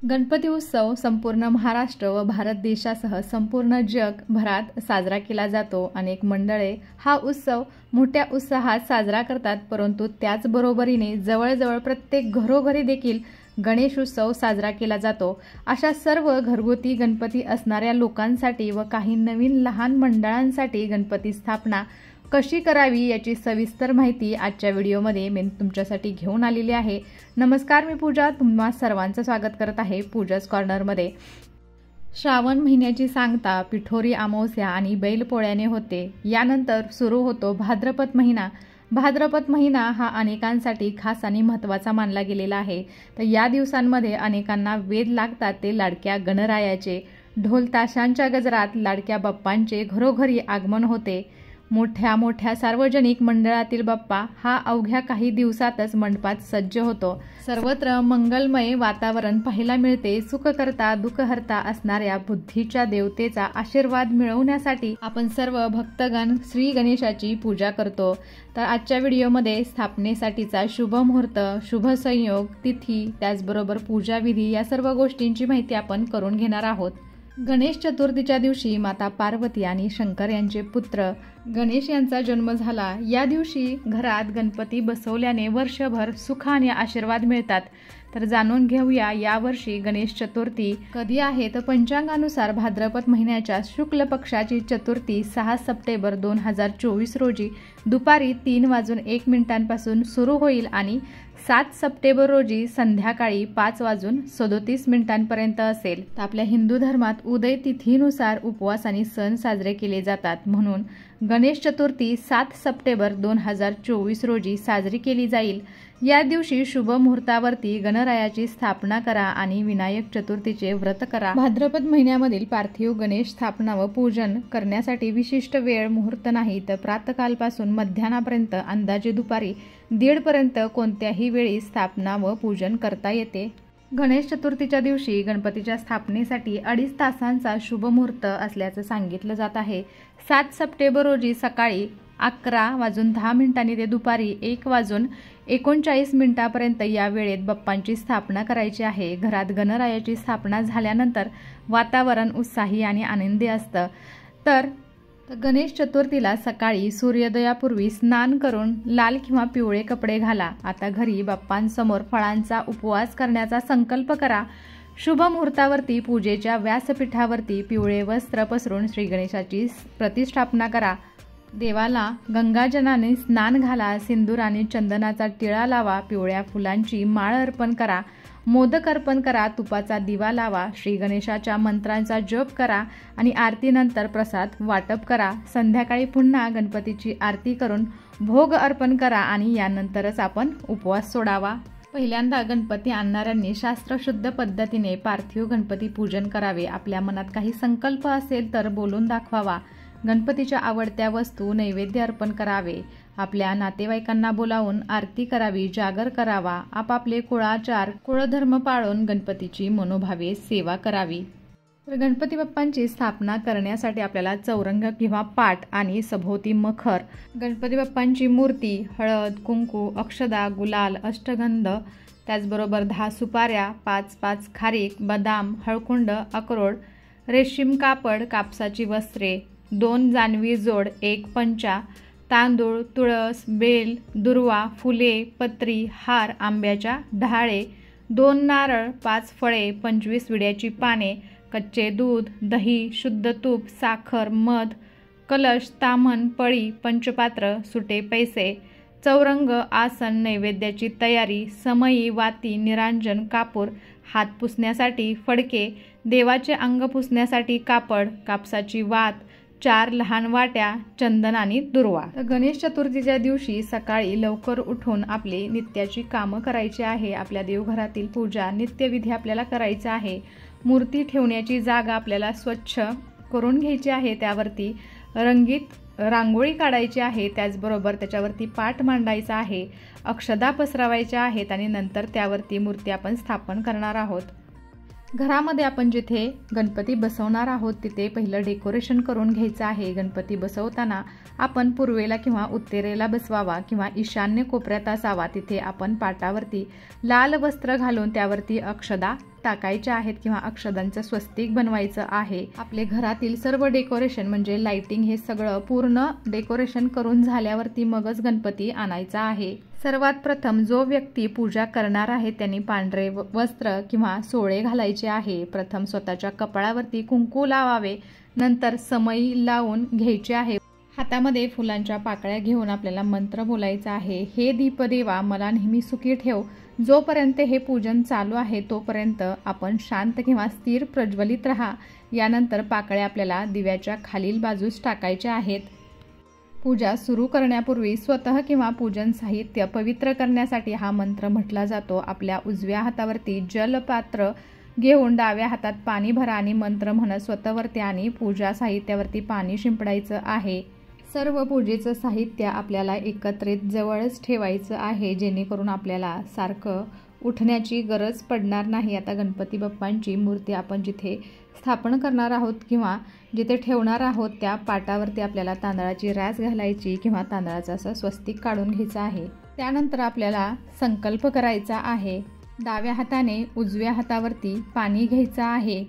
गणपती उत्सव संपूर्ण महाराष्ट्र व भारत देशासह संपूर्ण जगभरात साजरा केला जातो। अनेक मंडळे हा उत्सव मोठ्या उत्साहात साजरा करतात, परंतु त्याचबरोबरीने जवळजवळ प्रत्येक घरोघरी देखील गणेश उत्सव साजरा केला जातो। अशा सर्व घरगुती गणपती असणाऱ्या लोकांसाठी व काही नवीन लहान मंडळांसाठी गणपती स्थापना कशी करावी याची सविस्तर माहिती आजच्या व्हिडिओमध्ये मी तुमच्यासाठी घेऊन आलेली आहे। नमस्कार, मी पूजा तुम्हा सर्वांचं स्वागत करत आहे पूजाज कॉर्नरमध्ये। श्रावण महिन्याची सांगता पिठोरी अमावस्या आणि बैलपोळ्याने होते। यानंतर सुरू होतो भाद्रपद महिना। भाद्रपद महिना हा अनेकांसाठी खास आणि महत्त्वाचा मानला गेलेला आहे। तर या दिवसांमध्ये अनेकांना वेध लागतात ते लाडक्या गणरायाचे। ढोल ताशांच्या गजरात लाडक्या बाप्पांचे घरोघरी आगमन होते। मोठ्या मोठ्या सार्वजनिक मंडळातील बाप्पा हा अवघ्या काही दिवसातच मंडपात सज्ज होतो। सर्वत्र मंगलमय वातावरण पाहायला मिळते। सुखकर्ता दुःखहर्ता असणाऱ्या बुद्धीच्या देवतेचा आशीर्वाद मिळवण्यासाठी आपण सर्व भक्तगण श्री गणेशाची पूजा करतो। तर आजच्या व्हिडिओमध्ये स्थापनेसाठीचा शुभ मुहूर्त, शुभ संयोग, तिथी, त्याचबरोबर पूजा विधी या सर्व गोष्टींची माहिती आपण करून घेणार आहोत। गणेश चतुर्थीच्या दिवशी माता पार्वती आणि शंकर यांचे पुत्र गणेश यांचा जन्म झाला। या दिवशी घरात गणपती बसवल्याने वर्षभर सुख आणि आशीर्वाद मिळतात। तर जाणून घेऊया यावर्षी गणेश चतुर्थी कधी आहे। तर पंचांगानुसार भाद्रपद महिन्याच्या शुक्ल पक्षाची चतुर्थी 6 सप्टेंबर 2024 रोजी दुपारी 3:01 सुरू होईल आणि 7 सप्टेंबर रोजी संध्याकाळी 5:37 असेल। तर आपल्या हिंदू धर्मात उदय तिथीनुसार उपवास आणि सण साजरे केले जातात, म्हणून गणेश चतुर्थी 7 सप्टेंबर 2024 रोजी साजरी केली जाईल। या दिवशी शुभ मुहूर्तावरती गणरायाची स्थापना करा आणि विनायक चतुर्थीचे व्रत करा। भाद्रपद महिन्यामधील पार्थिव गणेश स्थापना व पूजन करण्यासाठी विशिष्ट वेळ मुहूर्त नाही, तर प्रातःकालपासून मध्याह्नापर्यंत अंदाजे दुपारी 1:30 पर्यंत कोणत्याही वेळी स्थापना व पूजन करता येते। गणेश चतुर्थीच्या दिवशी गणपतीच्या स्थापनेसाठी 2.5 तासांचा शुभ मुहूर्त असल्याचं सांगितलं जात आहे। 7 सप्टेंबर रोजी सकाळी 11:10 ते दुपारी 1:39 पर्यंत या वेळेत बाप्पांची स्थापना करायची आहे। घरात गणरायाची स्थापना झाल्यानंतर वातावरण उत्साही आणि आनंदी असतं। तर गणेश चतुर्थीला सकाळी सूर्योदयापूर्वी स्नान करून लाल किंवा पिवळे कपडे घाला। आता घरी बाप्पांसमोर फळांचा उपवास करण्याचा संकल्प करा। शुभ मुहूर्तावरती पूजेच्या व्यासपीठावरती पिवळे वस्त्र पसरून श्री गणेशाची प्रतिष्ठापना करा। देवाला गंगाजलाने स्नान घाला। सिंदूर आणि चंदनाचा टिळा लावा। पिवळ्या फुलांची माळ अर्पण करा। मोदक अर्पण करा। तुपाचा दिवा लावा। श्री गणेशाच्या मंत्रांचा जप करा आणि आरतीनंतर प्रसाद वाटप करा। संध्याकाळी पुन्हा गणपतीची आरती करून भोग अर्पण करा आणि यानंतरच आपण उपवास सोडावा। पहिल्यांदा गणपती आणणाऱ्यांनी शास्त्रशुद्ध पद्धतीने पार्थिव गणपती पूजन करावे। आपल्या मनात काही संकल्प असेल तर बोलून दाखवावा। गणपतीच्या आवडत्या वस्तू नैवेद्य अर्पण करावे। आपल्या नातेवाईकांना बोलावून आरती करावी, जागर करावा। आपापले कुळाचार कुळधर्म पाळून गणपतीची मनोभावे सेवा करावी। तर गणपती बाप्पांची स्थापना करण्यासाठी आपल्याला चौरंग किंवा पाट आणि सभोवती मखर, गणपती बाप्पांची मूर्ती, हळद, कुंकू, अक्षदा, गुलाल, अष्टगंध, त्याचबरोबर 10 सुपाऱ्या, 5 खारीक, बदाम, हळकुंड, अक्रोड, रेशीम कापड, कापसाची वस्त्रे, 2 जानवी जोड, 1 पंचा, तांदूळ, तुळस, बेल, दुर्वा, फुले, पत्री, हार, आंब्याच्या डहाळे, 2 नारळ, 5 फळे, 25 विड्याची पाने, कच्चे दूध, दही, शुद्ध तूप, साखर, मध, कलश, ताम्हण, पळी, पंचपात्र, सुटे पैसे, चौरंग, आसन, नैवेद्याची तयारी, समई, वाती, निरांजन, कापूर, हात पुसण्यासाठी फडके, देवाचे अंग पुसण्यासाठी कापड, कापसाची वात, 4 लहान वाट्या, चंदन आणि दुर्वा। गणेश चतुर्थीच्या दिवशी सकाळी लवकर उठून आपली नित्याची कामं करायची आहे। आपल्या देवघरातील पूजा नित्यविधी आपल्याला करायचा आहे। मूर्ती ठेवण्याची जागा आपल्याला स्वच्छ करून घ्यायची आहे। त्यावरती रंगीत रांगोळी काढायची आहे। त्याचबरोबर त्याच्यावरती पाट मांडायचा आहे, अक्षदा पसरवायच्या आहेत आणि नंतर त्यावरती मूर्ती आपण स्थापन करणार आहोत। घरामध्ये आपण जिथे गणपती बसवणार आहोत तिथे पहिलं डेकोरेशन करून घ्यायचं आहे। गणपती बसवताना आपण पूर्वेला किंवा उत्तरेला बसवावा किंवा ईशान्य कोपऱ्यात असावा। तिथे आपण पाटावरती लाल वस्त्र घालून त्यावरती अक्षदा टाकायच्या आहेत किंवा अक्षदांचं स्वस्तिक बनवायचं आहे। आपले घरातील सर्व डेकोरेशन म्हणजे लाइटिंग हे सगळं पूर्ण डेकोरेशन करून झाल्यावरती मगच गणपती आणायचा आहे। सर्वात प्रथम जो व्यक्ती पूजा करणार आहे त्यांनी पांढरे वस्त्र किंवा सोळे घालायचे आहे। प्रथम स्वतःच्या कपाळावरती कुंकू लावावे, नंतर समई लावून घ्यायचे आहे। हातामध्ये फुलांच्या पाकळ्या घेऊन आपल्याला मंत्र बोलायचा आहे। हे दीपदेवा मला नेहमी सुखी ठेव। जोपर्यंत हे पूजन चालू आहे तोपर्यंत आपण शांत किंवा स्थिर प्रज्वलित राहा। यानंतर पाकळ्या आपल्याला दिव्याच्या खालील बाजूस टाकायच्या आहेत। पूजा सुरू करण्यापूर्वी स्वतः किंवा पूजन साहित्य पवित्र करण्यासाठी हा मंत्र म्हटला जातो। आपल्या उजव्या हातावरती जलपात्र घेऊन डाव्या हातात पाणी भरा आणि मंत्र म्हणत स्वतःवरती आणि पूजा साहित्यावरती पाणी शिंपडायचं आहे। सर्व पूजेचं साहित्य आपल्याला एकत्रित जवळच ठेवायचं आहे, जेणेकरून आपल्याला सारखं उठण्याची गरज पडणार नाही। आता गणपती बाप्पांची मूर्ती आपण जिथे स्थापन करणार आहोत किंवा जिथे ठेवणार आहोत त्या पाटावरती आपल्याला तांदळाची रास घालायची किंवा तांदळाचा असं स्वस्तिक काढून घ्यायचं आहे। त्यानंतर आपल्याला संकल्प करायचा आहे। डाव्या हाताने उजव्या हातावरती पाणी घ्यायचं आहे।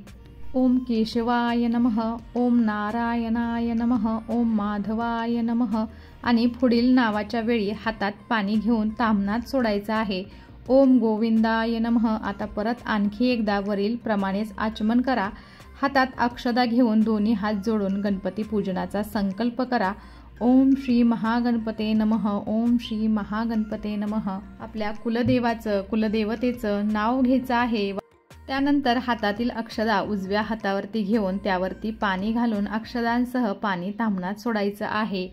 ओम केशवाय नमः, ओम नारायणाय नमः, ओम माधवाय नमः आणि पुढील नावाच्या वेळी हातात पाणी घेऊन ताम्हणात सोडायचं आहे। ओम गोविंदाय नमः। आता परत आणखी एकदा वरील प्रमाणेच आचमन करा। हातात अक्षदा घेऊन दोन्ही हात जोडून गणपती पूजनाचा संकल्प करा। ओम श्री महागणपते नमः, ओम श्री महागणपते नमः। आपल्या कुलदेवतेचं नाव घ्यायचं आहे। त्यानंतर हातातील अक्षदा उजव्या हातावरती घेऊन त्यावरती पाणी घालून अक्षदांसह पाणी ताम्हणात सोडायचं आहे।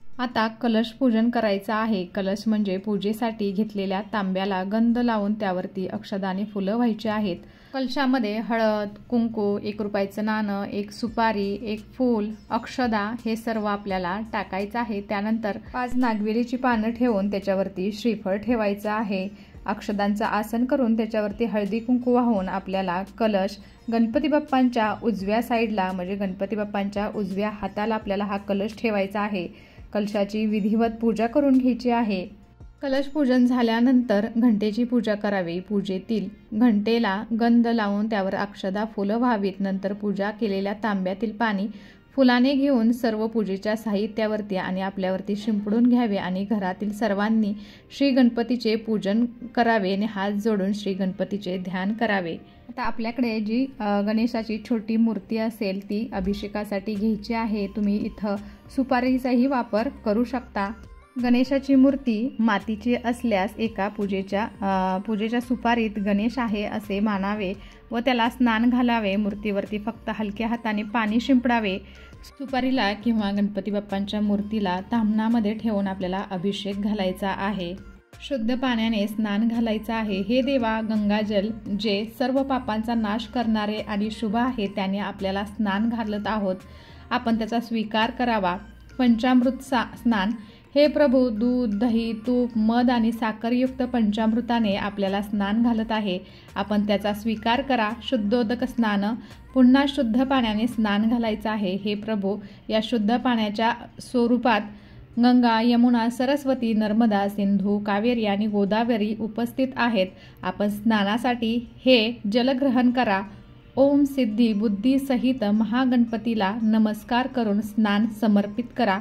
आता कलश पूजन करायचं आहे। कलश म्हणजे पूजेसाठी घेतलेल्या तांब्याला गंध लावून त्यावरती अक्षदाने फुलं व्हायची आहेत। कलशामध्ये हळद, कुंकू, 1 रुपयाचं नाणं, 1 सुपारी, 1 फूल, अक्षदा हे सर्व आपल्याला टाकायचं आहे। त्यानंतर 5 नागवेलीची पानं ठेवून त्याच्यावरती श्रीफळ ठेवायचं आहे। अक्षदांचं आसन करून त्याच्यावरती हळदी कुंकू वाहून आपल्याला कलश गणपती बाप्पांच्या उजव्या साईडला म्हणजे गणपती बाप्पांच्या उजव्या हाताला आपल्याला हा कलश ठेवायचा आहे। कलशाची विधिवत पूजा करून घ्यायची आहे। कलश पूजन झाल्यानंतर घंटेची पूजा करावी। पूजेतील घंटेला गंध लावून त्यावर अक्षदा फुलं व्हावीत। नंतर पूजा केलेल्या तांब्यातील पाणी फुलाने घेऊन सर्व पूजेच्या साहित्यावरती आणि आपल्यावरती शिंपडून घ्यावे आणि घरातील सर्वांनी श्री गणपतीचे पूजन करावे आणि हात जोडून श्री गणपतीचे ध्यान करावे। आता आपल्याकडे जी गणेशाची छोटी मूर्ती असेल ती अभिषेकासाठी घ्यायची आहे। तुम्ही इथं सुपारीचाही वापर करू शकता। गणेशाची मूर्ती मातीची असल्यास एका पूजेच्या सुपारीत गणेश आहे असे मानावे व त्याला स्नान घालावे। मूर्तीवरती फक्त हलक्या हाताने पाणी शिंपडावे। सुपारीला किंवा गणपती बाप्पांच्या मूर्तीला ताम्हणामध्ये ठेवून आपल्याला अभिषेक घालायचा आहे। शुद्ध पाण्याने स्नान घालायचं आहे। हे देवा गंगाजल जे सर्व पापांचा नाश करणारे आणि शुभ आहे त्याने आपल्याला स्नान घालत आहोत, आपण त्याचा स्वीकार करावा। पंचामृत स्नान हे प्रभू दूध, दही, तूप, मध आणि साखरयुक्त पंचामृताने आपल्याला स्नान घालत आहे, आपण त्याचा स्वीकार करा। शुद्धोदक स्नान पुन्हा शुद्ध पाण्याने स्नान घालायचं आहे। हे प्रभू या शुद्ध पाण्याच्या स्वरूपात गंगा, यमुना, सरस्वती, नर्मदा, सिंधू, कावेरी आणि गोदावरी उपस्थित आहेत। आपण स्नानासाठी हे जल ग्रहण करा। ओम सिद्धी बुद्धी सहित महागणपतीला नमस्कार करून स्नान समर्पित करा।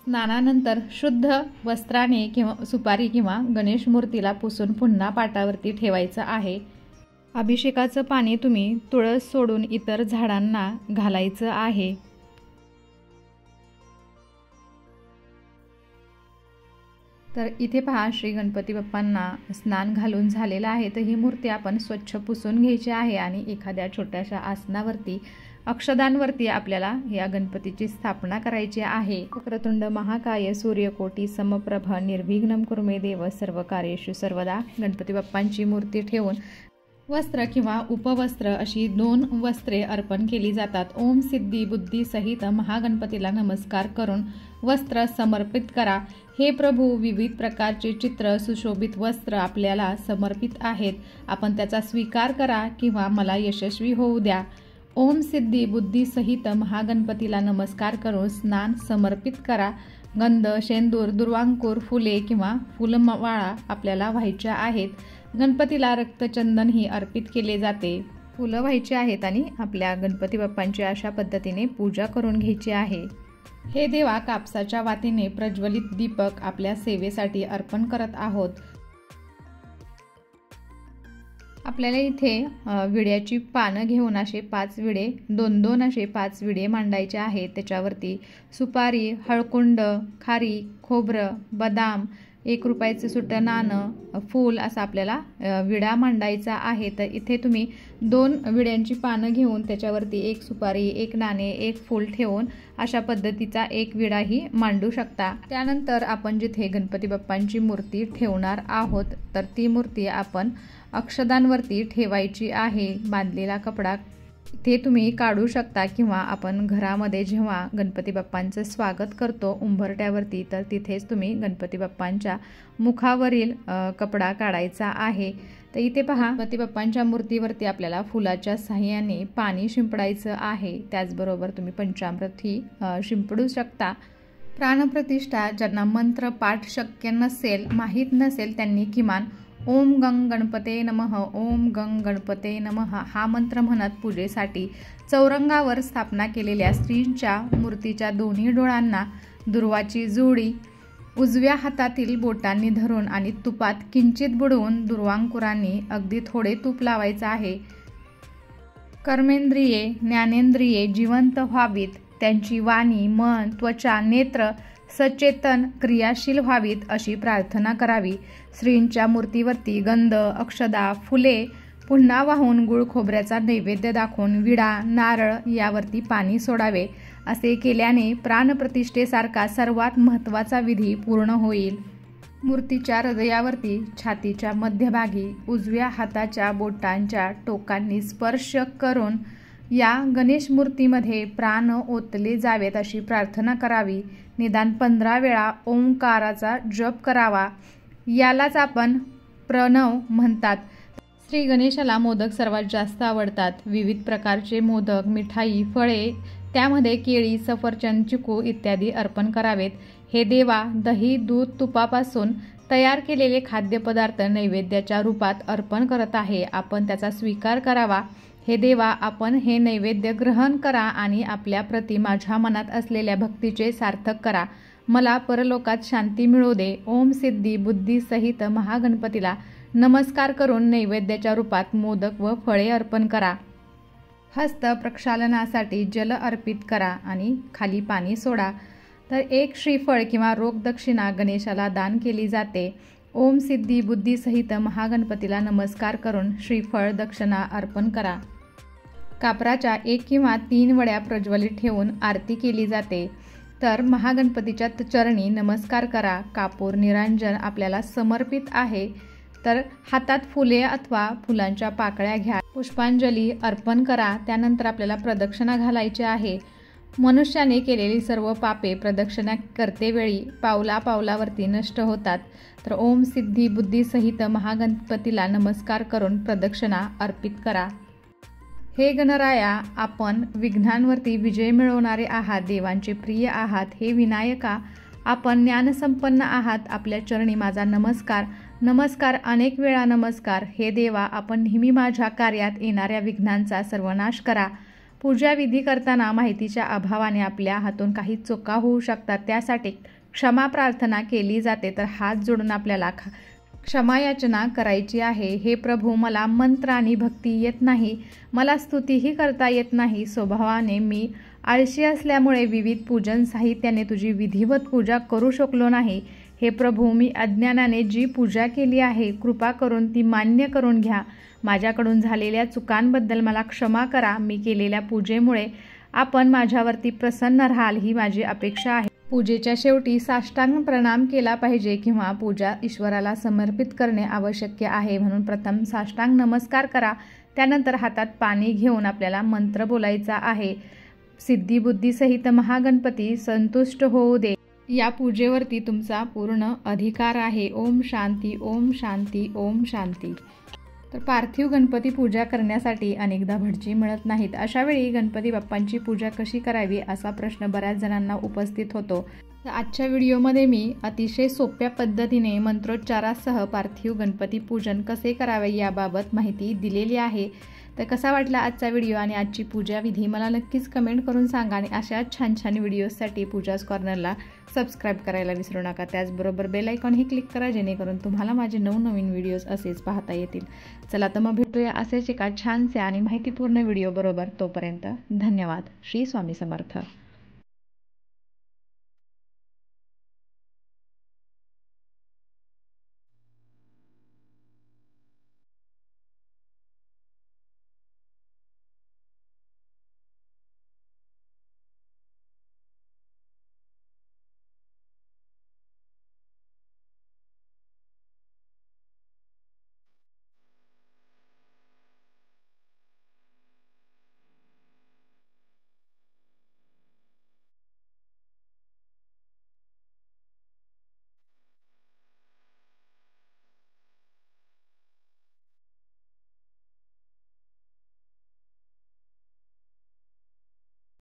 स्नानानंतर शुद्ध वस्त्राने किंवा सुपारी किंवा गणेश मूर्तीला पुसून पुन्हा पाटावरती ठेवायचं आहे। अभिषेकाचं पाणी तुम्ही तुळस सोडून इतर झाडांना घालायचं आहे। तर इथे पहा श्री गणपती बाप्पांना स्नान घालून झालेलं आहे। तर ही मूर्ती आपण स्वच्छ पुसून घ्यायची आहे आणि एखाद्या छोट्याशा आसनावरती अक्षदांवरती आपल्याला या गणपतीची स्थापना करायची आहे। वक्रतुंड महाकाय सूर्यकोटी समप्रभ निर्विघ्नं कुरु मे देव सर्वकार्येषु सर्वदा। गणपती बाप्पांची मूर्ती ठेवून वस्त्र किंवा उपवस्त्र अशी 2 वस्त्रे अर्पण केली जातात। ओम सिद्धी बुद्धी सहित महागणपतीला नमस्कार करून वस्त्र समर्पित करा। हे प्रभू विविध प्रकारचे चित्र सुशोभित वस्त्र आपल्याला समर्पित आहेत, आपण त्याचा स्वीकार करा किंवा मला यशस्वी होऊ द्या। ओम सिद्धी बुद्धी सहित महागणपतीला नमस्कार करून स्नान समर्पित करा। गंध, शेंदूर, दुर्वांकूर, फुले किंवा फुलमाळा आपल्याला व्हायच्या आहेत। गणपतीला रक्तचंदनही अर्पित केले जाते। फुलं व्हायची आहेत आणि आपल्या गणपती बाप्पांची अशा पद्धतीने पूजा करून घ्यायची आहे। हे देवा कापसाच्या वातीने प्रज्वलित दीपक आपल्या सेवेसाठी अर्पण करत आहोत। आपल्याला इथे विड्याची पानं घेऊन असे 5 विडे 2-2 असे 5 विडे मांडायचे आहेत। त्याच्यावरती सुपारी, हळकुंड, खारी, खोबरं, बदाम, 1 रुपयाचं सुट्टं नाणं, फूल असा आपल्याला विडा मांडायचा आहे। तर इथे तुम्ही 2 विड्यांची पानं घेऊन त्याच्यावरती 1 सुपारी, 1 नाणे, 1 फूल ठेवून अशा पद्धतीचा 1 विडाही मांडू शकता। त्यानंतर आपण जिथे गणपती बाप्पांची मूर्ती ठेवणार आहोत तर ती मूर्ती आपण अक्षदांवरती ठेवायची आहे। बांधलेला कपडा ते तुम्ही काढू शकता किंवा आपण घरामध्ये जेव्हा गणपती बाप्पांचं स्वागत करतो उंबरट्यावरती तर तिथेच तुम्ही गणपती बाप्पांच्या मुखावरील कपडा काढायचा आहे। तर इथे पहा गणपती बाप्पांच्या मूर्तीवरती आपल्याला फुलाच्या साहाय्याने पाणी शिंपडायचं आहे। त्याचबरोबर तुम्ही पंचामृतही शिंपडू शकता। प्राणप्रतिष्ठा ज्यांना मंत्र पाठ शक्य नसेल, माहीत नसेल, त्यांनी किमान ओम गंग गणपते नमः, ओम गंग गणपते नमः हा मंत्र म्हणत पूजेसाठी चौरंगावर स्थापना केलेल्या स्त्रींच्या मूर्तीच्या दोन्ही डोळ्यांना दुर्वाची जोडी उजव्या हातातील बोटांनी धरून आणि तुपात किंचित बुडवून दुर्वांकुरांनी अगदी थोडे तूप लावायचं आहे। कर्मेंद्रिये, ज्ञानेंद्रिये जिवंत व्हावीत, त्यांची वाणी, मन, त्वचा, नेत्र सचेतन क्रियाशील व्हावीत अशी प्रार्थना करावी। श्रींच्या मूर्तीवरती गंध, अक्षदा, फुले पुन्हा वाहून गुळ खोबऱ्याचा नैवेद्य दाखवून विडा, नारळ यावरती पाणी सोडावे। असे केल्याने प्राणप्रतिष्ठेसारखा सर्वात महत्त्वाचा विधी पूर्ण होईल। मूर्तीच्या हृदयावरती छातीच्या मध्यभागी उजव्या हाताच्या बोटांच्या टोकांनी स्पर्श करून या गणेश मूर्तीमध्ये प्राण ओतले जावेत अशी प्रार्थना करावी। निदान 15 वेळा ओंकाराचा जप करावा। यालाच आपण प्रणव म्हणतात। श्री गणेशाला मोदक सर्वात जास्त आवडतात। विविध प्रकारचे मोदक, मिठाई, फळे, त्यामध्ये केळी, सफरचंद, चिकू इत्यादी अर्पण करावेत। हे देवा दही, दूध, तुपापासून तयार केलेले खाद्यपदार्थ नैवेद्याच्या रूपात अर्पण करत आहे। आपण त्याचा स्वीकार करावा। हे देवा आपण हे नैवेद्य ग्रहण करा आणि आपल्या प्रति माझ्या मनात असलेल्या भक्तीचे सार्थक करा। मला परलोकात शांती मिळू दे। ओम सिद्धी बुद्धी सहित महागणपतीला नमस्कार करून नैवेद्याच्या रूपात मोदक व फळे अर्पण करा। हस्त प्रक्षालनासाठी जल अर्पित करा आणि खाली पाणी सोडा। तर 1 श्रीफळ किंवा रोख दक्षिणा गणेशाला दान केली जाते। ओम सिद्धी बुद्धी सहित महागणपतीला नमस्कार करून श्रीफळ दक्षिणा अर्पण करा। कापराच्या 1 किंवा 3 वड्या प्रज्वलित ठेवून आरती केली जाते। तर महागणपतीच्या चरणी नमस्कार करा। कापूर निरांजन आपल्याला समर्पित आहे। तर हातात फुले अथवा फुलांच्या पाकळ्या घ्या, पुष्पांजली अर्पण करा। त्यानंतर आपल्याला प्रदक्षिणा घालायची आहे। मनुष्याने केलेली सर्व पापे प्रदक्षिणा करतेवेळी पावला पावलावरती नष्ट होतात। तर ओम सिद्धी बुद्धी सहित महागणपतीला नमस्कार करून प्रदक्षिणा अर्पित करा। हे गणराया आपण विघ्नांवरती विजय मिळवणारे आहात, देवांचे प्रिय आहात। हे विनायका आपण ज्ञानसंपन्न आहात। आपल्या चरणी माझा नमस्कार नमस्कार अनेक वेळा नमस्कार। हे देवा आपण नेहमी माझ्या कार्यात येणाऱ्या विघ्नांचा सर्वनाश करा। पूजा विधी करताना माहितीच्या अभावाने आपल्या हातून काही चुका होऊ शकतात, त्यासाठी क्षमा प्रार्थना केली जाते। तर हात जोडून आपल्याला क्षमायाचना करायची आहे। हे प्रभू मला मंत्र आणि भक्ती येत नाही, मला स्तुतीही करता येत नाही। स्वभावाने मी आळशी असल्यामुळे विविध पूजन साहित्याने तुझी विधिवत पूजा करू शकलो नाही। हे प्रभू मी अज्ञानाने जी पूजा केली आहे कृपा करून ती मान्य करून घ्या। माझ्याकडून झालेल्या चुकांबद्दल मला क्षमा करा। मी केलेल्या पूजेमुळे आपण माझ्यावरती प्रसन्न राहाल ही माझी अपेक्षा आहे। पूजेच्या शेवटी साष्टांग प्रणाम केला पाहिजे किंवा पूजा ईश्वराला समर्पित करणे आवश्यक आहे। म्हणून प्रथम साष्टांग नमस्कार करा। त्यानंतर हातात पाणी घेऊन आपल्याला मंत्र बोलायचा आहे। सिद्धी बुद्धी सहित महागणपती संतुष्ट होऊ दे। या पूजेवरती तुमचा पूर्ण अधिकार आहे। ओम शांती ओम शांती ओम शांती। तर पार्थिव गणपती पूजा करण्यासाठी अनेकदा भटजी मिळत नाहीत। अशा वेळी गणपती बाप्पांची पूजा कशी करावी असा प्रश्न बऱ्याच जणांना उपस्थित होतो। तर आजच्या व्हिडिओमध्ये मी अतिशय सोप्या पद्धतीने मंत्रोच्चारासह पार्थिव गणपती पूजन कसे करावे याबाबत माहिती दिलेली आहे। तर कसा वाटला आजचा व्हिडिओ आणि आजची पूजा विधी मला नक्कीच कमेंट करून सांगा आणि अशा छान छान व्हिडिओसाठी पूजाज कॉर्नरला सबस्क्राइब करायला विसरू नका। त्याचबरोबर बेल आयकॉनही क्लिक करा जेणेकरून तुम्हाला माझे नवनवीन व्हिडिओज असेच पाहता येतील। चला तर मग भेटूया असेच एका छानसे आणि माहितीपूर्ण व्हिडिओ बरोबर। तोपर्यंत धन्यवाद। श्री स्वामी समर्थ।